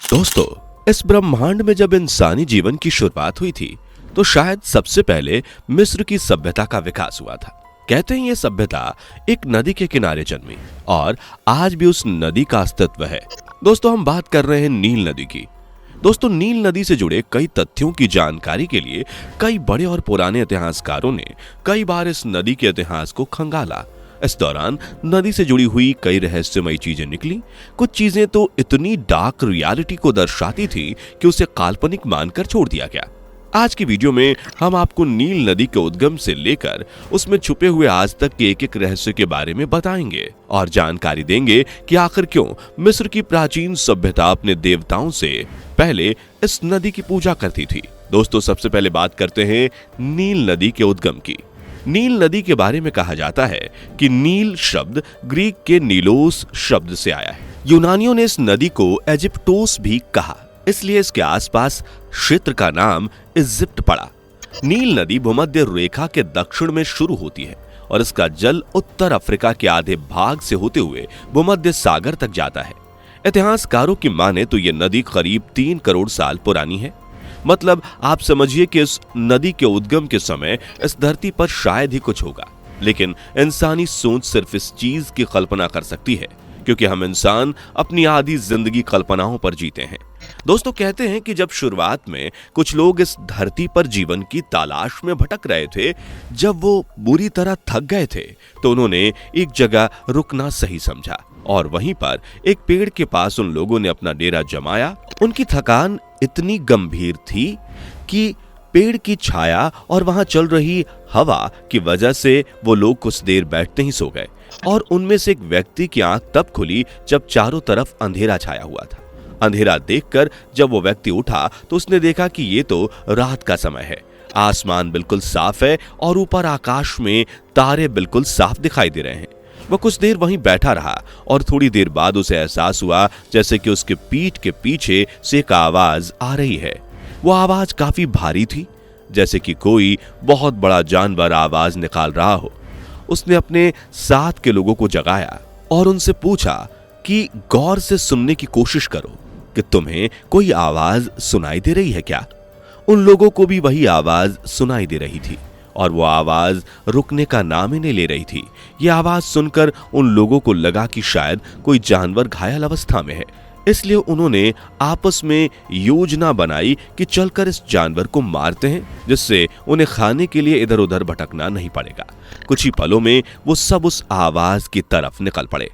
दोस्तों, इस ब्रह्मांड में जब इंसानी जीवन की शुरुआत हुई थी तो शायद सबसे पहले मिस्र की सभ्यता का विकास हुआ था। कहते हैं ये सभ्यता एक नदी के किनारे जन्मी और आज भी उस नदी का अस्तित्व है। दोस्तों, हम बात कर रहे हैं नील नदी की। दोस्तों, नील नदी से जुड़े कई तथ्यों की जानकारी के लिए कई बड़े और पुराने इतिहासकारों ने कई बार इस नदी के इतिहास को खंगाला। इस दौरान नदी से जुड़ी हुई कई रहस्यमयी चीजें निकली। कुछ चीजें तो इतनी डार्क रियलिटी को दर्शाती थी कि उसे काल्पनिक मानकर छोड़ दिया गया। आज की वीडियो में हम आपको नील नदी के उद्गम से लेकर उसमें छुपे हुए आज तक के एक रहस्य के बारे में बताएंगे और जानकारी देंगे कि आखिर क्यों मिस्र की प्राचीन सभ्यता अपने देवताओं से पहले इस नदी की पूजा करती थी। दोस्तों, सबसे पहले बात करते हैं नील नदी के उद्गम की। नील नदी के बारे में कहा जाता है कि नील शब्द ग्रीक के नीलोस शब्द से आया है। यूनानियों ने इस नदी को इजिप्टोस भी कहा, इसलिए इसके आसपास क्षेत्र का नाम इजिप्ट पड़ा। नील नदी भूमध्य रेखा के दक्षिण में शुरू होती है और इसका जल उत्तर अफ्रीका के आधे भाग से होते हुए भूमध्य सागर तक जाता है। इतिहासकारों की माने तो ये नदी करीब 3 करोड़ साल पुरानी है। मतलब आप समझिए कि इस नदी के उद्गम के समय इस धरती पर शायद ही कुछ होगा, लेकिन इंसानी सोच सिर्फ इस चीज की कल्पना कर सकती है क्योंकि हम इंसान अपनी आधी जिंदगी कल्पनाओं पर जीते हैं। दोस्तों, कहते हैं कि जब शुरुआत में कुछ लोग इस धरती पर जीवन की तलाश में भटक रहे थे, जब वो बुरी तरह थक गए थे तो उन्होंने एक जगह रुकना सही समझा और वहीं पर एक पेड़ के पास उन लोगों ने अपना डेरा जमाया। उनकी थकान इतनी गंभीर थी कि पेड़ की छाया और वहां चल रही हवा की वजह से वो लोग कुछ देर बैठते ही सो गए और उनमें से एक व्यक्ति की आंख तब खुली जब चारों तरफ अंधेरा छाया हुआ था। अंधेरा देखकर जब वो व्यक्ति उठा तो उसने देखा कि ये तो रात का समय है। आसमान बिल्कुल साफ है और ऊपर आकाश में तारे बिल्कुल साफ दिखाई दे रहे हैं। वह कुछ देर वहीं बैठा रहा और थोड़ी देर बाद उसे एहसास हुआ जैसे कि उसके पीठ के पीछे से एक आवाज आ रही है। वो आवाज काफी भारी थी, जैसे कि कोई बहुत बड़ा जानवर आवाज निकाल रहा हो। उसने अपने साथ के लोगों को जगाया और उनसे पूछा कि गौर से सुनने की कोशिश करो कि तुम्हें कोई आवाज सुनाई दे रही है क्या। उन लोगों को भी वही आवाज सुनाई दे रही थी और वो आवाज रुकने का नाम ही नहीं ले रही थी। ये आवाज सुनकर उन लोगों को लगा कि शायद कोई जानवर घायल अवस्था में है, इसलिए उन्होंने आपस में योजना बनाई कि चलकर इस जानवर को मारते हैं, जिससे उन्हें खाने के लिए इधर उधर भटकना नहीं पड़ेगा। कुछ ही पलों में वो सब उस आवाज की तरफ निकल पड़े।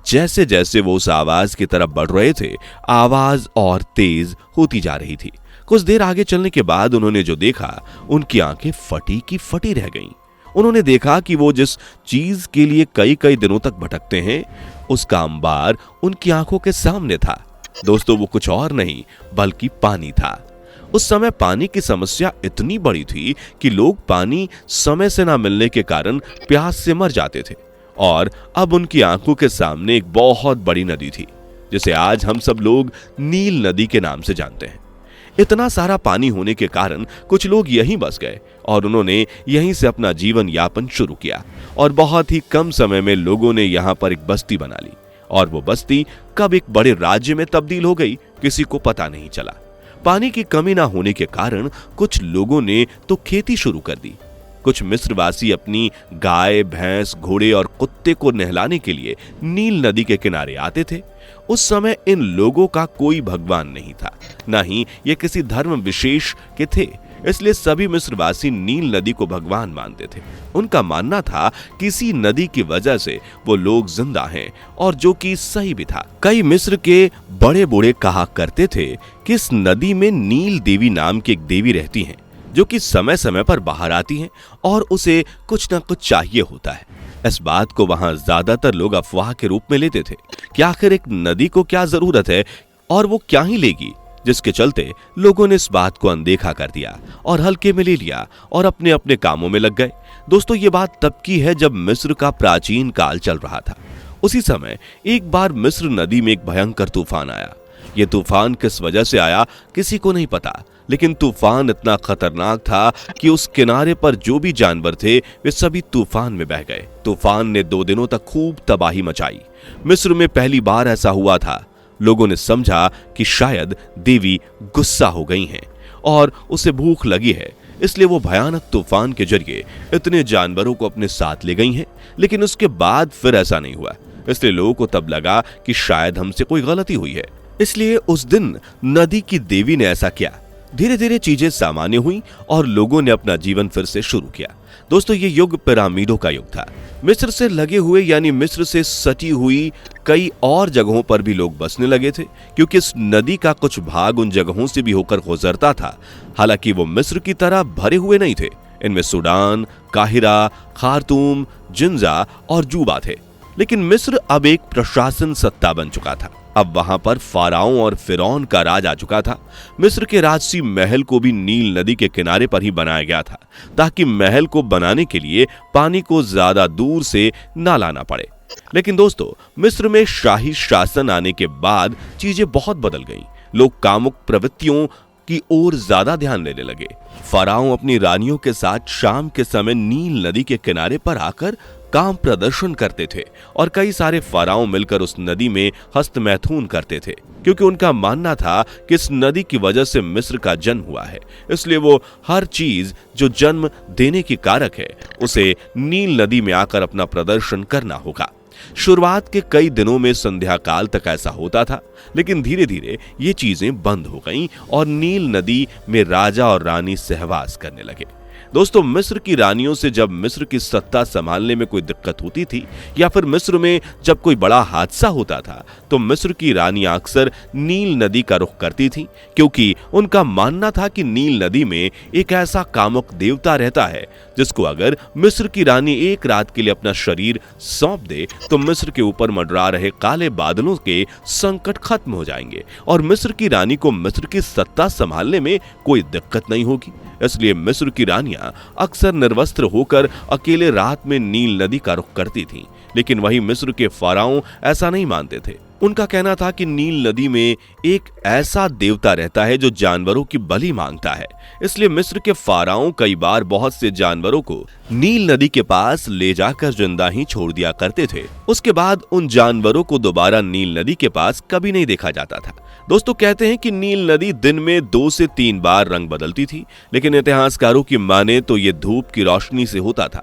जैसे जैसे वो उस आवाज की तरफ बढ़ रहे थे, आवाज और तेज होती जा रही थी। कुछ देर आगे चलने के बाद उन्होंने जो देखा, उनकी आंखें फटी की फटी रह गईं। उन्होंने देखा कि वो जिस चीज के लिए कई कई दिनों तक भटकते हैं, उसका अंबार उनकी आंखों के सामने था। दोस्तों, वो कुछ और नहीं बल्कि पानी था। उस समय पानी की समस्या इतनी बड़ी थी कि लोग पानी समय से ना मिलने के कारण प्यास से मर जाते थे और अब उनकी आंखों के सामने एक बहुत बड़ी नदी थी, जिसे आज हम सब लोग नील नदी के नाम से जानते हैं। इतना सारा पानी होने के कारण कुछ लोग यहीं बस गए और उन्होंने यहीं से अपना जीवन यापन शुरू किया और बहुत ही कम समय में लोगों ने यहाँ पर एक बस्ती बना ली और वो बस्ती कब एक बड़े राज्य में तब्दील हो गई, किसी को पता नहीं चला। पानी की कमी ना होने के कारण कुछ लोगों ने तो खेती शुरू कर दी। कुछ मिस्रवासी अपनी गाय, भैंस, घोड़े और कुत्ते को नहलाने के लिए नील नदी के किनारे आते थे। उस समय इन लोगों का कोई भगवान नहीं था, ना ही ये किसी धर्म विशेष के थे, इसलिए सभी मिस्रवासी नील नदी को भगवान मानते थे। उनका मानना था कि इसी नदी की वजह से वो लोग जिंदा हैं और जो कि सही भी था। कई मिस्र के बड़े बूढ़े कहा करते थे कि इस नदी में नील देवी नाम की एक देवी रहती हैं, जो कि समय समय पर बाहर आती हैं और उसे कुछ ना कुछ चाहिए होता है। इस बात को वहां ज्यादातर लोग अफवाह के रूप में लेते थे कि आखिर एक नदी को क्या जरूरत है और वो क्या ही लेगी, जिसके चलते लोगों ने इस बात को अनदेखा कर दिया और हल्के में ले लिया और अपने अपने कामों में लग गए। दोस्तों, ये बात तब की है जब मिस्र का प्राचीन काल चल रहा था। उसी समय एक बार मिस्र नदी में एक भयंकर तूफान आया। ये तूफान किस वजह से आया किसी को नहीं पता, लेकिन तूफान इतना खतरनाक था कि उस किनारे पर जो भी जानवर थे वे सभी तूफान में बह गए। तूफान ने 2 दिनों तक खूब तबाही मचाई। मिस्र में पहली बार ऐसा हुआ था। लोगों ने समझा कि शायद देवी गुस्सा हो गई हैं और उसे भूख लगी है, इसलिए वो भयानक तूफान के जरिए इतने जानवरों को अपने साथ ले गई हैं। लेकिन उसके बाद फिर ऐसा नहीं हुआ, इसलिए लोगों को तब लगा कि शायद हमसे कोई गलती हुई है, इसलिए उस दिन नदी की देवी ने ऐसा किया। धीरे धीरे चीजें सामान्य हुई और लोगों ने अपना जीवन फिर से शुरू किया। दोस्तों, ये युग पिरामिडों का युग था। मिस्र से लगे हुए यानी मिस्र से सटी हुई कई और जगहों पर भी लोग बसने लगे थे, क्योंकि इस नदी का कुछ भाग उन जगहों से भी होकर गुजरता था। हालांकि वो मिस्र की तरह भरे हुए नहीं थे। इनमें सूडान, काहिरा, खार्तूम, जिंजा और जूबा थे। लेकिन मिस्र अब एक प्रशासन सत्ता बन चुका था। अब वहां पर फाराओं और फिरौन का राज आ चुका था। मिस्र के राजसी महल को भी नील नदी के किनारे पर ही बनाया गया था, ताकि महल को बनाने के लिए पानी को ज्यादा दूर से ना लाना पड़े। लेकिन दोस्तों, मिस्र में शाही शासन आने के बाद चीजें बहुत बदल गईं। लोग कामुक प्रवृत्तियों की ओर ज्यादा ध्यान देने लगे। फाराओ अपनी रानियों के साथ शाम के समय नील नदी के किनारे पर आकर काम प्रदर्शन करते थे और कई सारे फाराओ मिलकर उस नदी में हस्तमैथुन करते थे, क्योंकि उनका मानना था कि इस नदी की वजह से मिस्र का जन्म हुआ है। इसलिए वो हर चीज जो जन्म देने की कारक है उसे नील नदी में आकर अपना प्रदर्शन करना होगा। शुरुआत के कई दिनों में संध्या काल तक ऐसा होता था, लेकिन धीरे धीरे ये चीजें बंद हो गईं और नील नदी में राजा और रानी सहवास करने लगे। दोस्तों, मिस्र की रानियों से जब मिस्र की सत्ता संभालने में कोई दिक्कत होती थी या फिर मिस्र में जब कोई बड़ा हादसा होता था, तो मिस्र की रानियां अक्सर नील नदी का रुख करती थीं, क्योंकि उनका मानना था कि नील नदी में एक ऐसा कामुक देवता रहता है जिसको अगर मिस्र की रानी एक रात के लिए अपना शरीर सौंप दे तो मिस्र के ऊपर मंडरा रहे काले बादलों के संकट खत्म हो जाएंगे और मिस्र की रानी को मिस्र की सत्ता संभालने में कोई दिक्कत नहीं होगी। इसलिए मिस्र की रानियां अक्सर निर्वस्त्र होकर अकेले रात में नील नदी का रुख करती थीं। लेकिन वही मिस्र के फाराओ ऐसा नहीं मानते थे। उनका कहना था कि नील नदी में एक ऐसा देवता रहता है जो जानवरों की बलि मांगता है। इसलिए मिस्र के फाराओ कई बार बहुत से जानवरों को नील नदी के पास ले जाकर जिंदा ही छोड़ दिया करते थे। उसके बाद उन जानवरों को दोबारा नील नदी के पास कभी नहीं देखा जाता था। दोस्तों, कहते हैं कि नील नदी दिन में 2 से 3 बार रंग बदलती थी, लेकिन इतिहासकारों की माने तो ये धूप की रोशनी से होता था।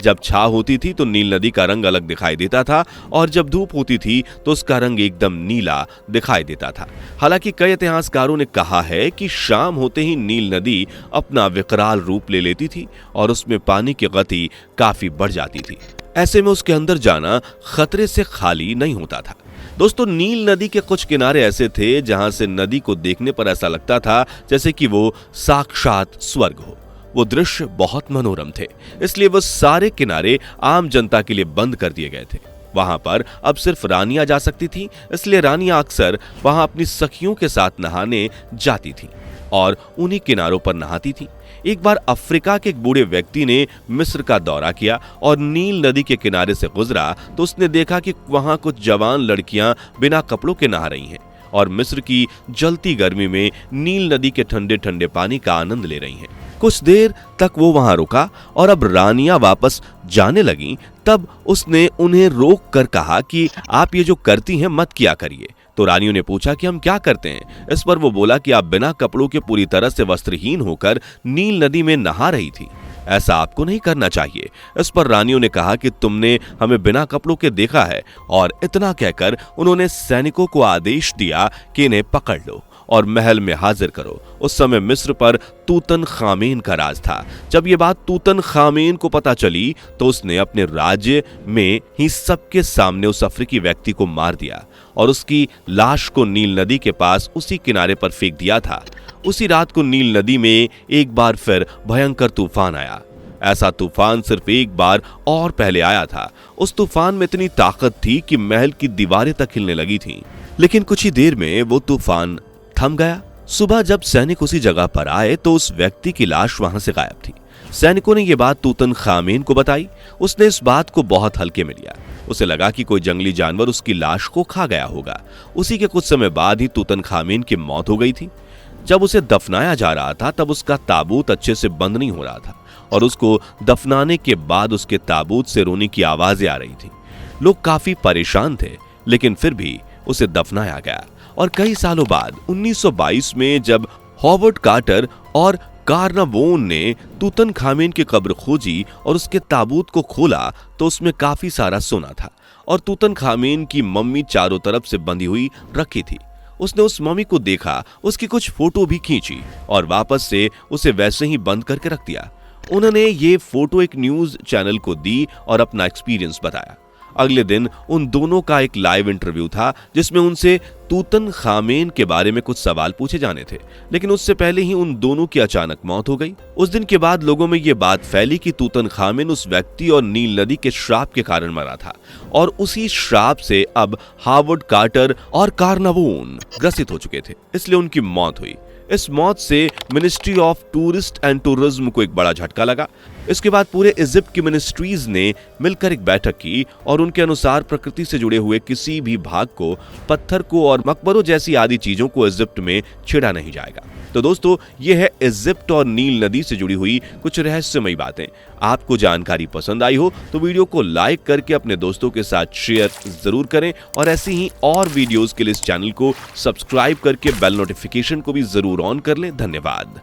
जब छाव होती थी तो नील नदी का रंग अलग दिखाई देता था और जब धूप होती थी तो उसका रंग एकदम नीला दिखाई देता था। हालांकि कई इतिहासकारों ने कहा है कि शाम होते ही नील नदी अपना विकराल रूप ले लेती थी और उसमें पानी की गति काफी बढ़ जाती थी। ऐसे में उसके अंदर जाना खतरे से खाली नहीं होता था। दोस्तों, नील नदी के कुछ किनारे ऐसे थे जहां से नदी को देखने पर ऐसा लगता था जैसे कि वो साक्षात स्वर्ग हो। वो दृश्य बहुत मनोरम थे, इसलिए वो सारे किनारे आम जनता के लिए बंद कर दिए गए थे। वहां पर अब सिर्फ रानियां जा सकती थीं, इसलिए रानियां अक्सर वहां अपनी सखियों के साथ नहाने जाती थीं और उन्हीं किनारों पर नहाती थीं। एक बार अफ्रीका के एक बूढ़े व्यक्ति ने मिस्र का दौरा किया और नील नदी के किनारे से गुजरा तो उसने देखा कि वहां कुछ जवान लड़कियां बिना कपड़ों के नहा रही हैं और मिस्र की जलती गर्मी में नील नदी के ठंडे ठंडे पानी का आनंद ले रही हैं। कुछ देर तक वो वहां रुका और अब रानियां वापस जाने लगीं, तब उसने उन्हें रोक कर कहा कि आप ये जो करती हैं मत किया करिए। तो रानियों ने पूछा कि हम क्या करते हैं। इस पर वो बोला कि आप बिना कपड़ों के पूरी तरह से वस्त्रहीन होकर नील नदी में नहा रही थी, ऐसा आपको नहीं करना चाहिए। इस पर रानियों ने कहा कि तुमने हमें बिना कपड़ों के देखा है, और इतना कहकर उन्होंने सैनिकों को आदेश दिया कि इन्हें पकड़ लो और महल में हाजिर करो। उस समय मिस्र पर तूतन खामेन का राज था। जब ये बात तूतन खामेन को पता चली तो उसने अपने राज्य में ही सबके सामने उस अफ्रीकी व्यक्ति को मार दिया और उसकी लाश को नील नदी के पास उसी किनारे पर फेंक दिया था। उसी रात को नील नदी में एक बार फिर भयंकर तूफान आया। ऐसा तूफान सिर्फ एक बार और पहले आया था। उस तूफान में इतनी ताकत थी कि महल की दीवारें तक हिलने लगी थीं। लेकिन कुछ ही देर में वो तूफान थम गया। सुबह जब सैनिक उसी जगह पर आए तो उस व्यक्ति की लाश वहां से गायब थी। सैनिकों ने यह बात तूतन खामेन को बताई। उसने इस बात को बहुत हल्के में लिया। उसे लगा कि कोई जंगली जानवर उसकी लाश को खा गया होगा। उसी के कुछ समय बाद ही तूतन खामेन की मौत हो गई थी। जब उसे दफनाया जा रहा था तब उसका ताबूत अच्छे से बंद नहीं हो रहा था और उसको दफनाने के बाद उसके ताबूत से रोने की आवाजें आ रही थी। लोग काफी परेशान थे, लेकिन फिर भी उसे दफनाया गया और कई सालों बाद 1922 में जब हॉवर्ड कार्टर और कार्नावोन ने तूतनखामेन की कब्र खोजी और उसके ताबूत को खोला तो उसमें काफी सारा सोना था और तूतनखामेन की मम्मी चारों तरफ से बंधी हुई रखी थी। उसने उस मम्मी को देखा, उसकी कुछ फोटो भी खींची और वापस से उसे वैसे ही बंद करके रख दिया। उन्होंने ये फोटो एक न्यूज चैनल को दी और अपना एक्सपीरियंस बताया। अगले दिन उन दोनों का एक लाइव इंटरव्यू था जिसमें उनसे तूतनखामेन के बारे में कुछ सवाल पूछे जाने थे, लेकिन उससे पहले ही उन दोनों की अचानक मौत हो गई। उस दिन के बाद लोगों में यह बात फैली कि तूतनखामेन उस व्यक्ति और नील नदी के श्राप के कारण मरा था और उसी श्राप से अब हॉवर्ड कार्टर और कार्नावोन ग्रसित हो चुके थे, इसलिए उनकी मौत हुई। इस मौत से ministry of tourist and tourism को एक बड़ा झटका लगा। इसके बाद पूरे इजिप्ट की मिनिस्ट्रीज ने मिलकर एक बैठक की और उनके अनुसार प्रकृति से जुड़े हुए किसी भी भाग को, पत्थर को और मकबरों जैसी आदि चीजों को इजिप्ट में छेड़ा नहीं जाएगा। तो दोस्तों, ये है इजिप्ट और नील नदी से जुड़ी हुई कुछ रहस्यमयी बातें। आपको जानकारी पसंद आई हो तो वीडियो को लाइक करके अपने दोस्तों के साथ शेयर जरूर करें और ऐसी ही और वीडियोस के लिए इस चैनल को सब्सक्राइब करके बेल नोटिफिकेशन को भी जरूर ऑन कर लें। धन्यवाद।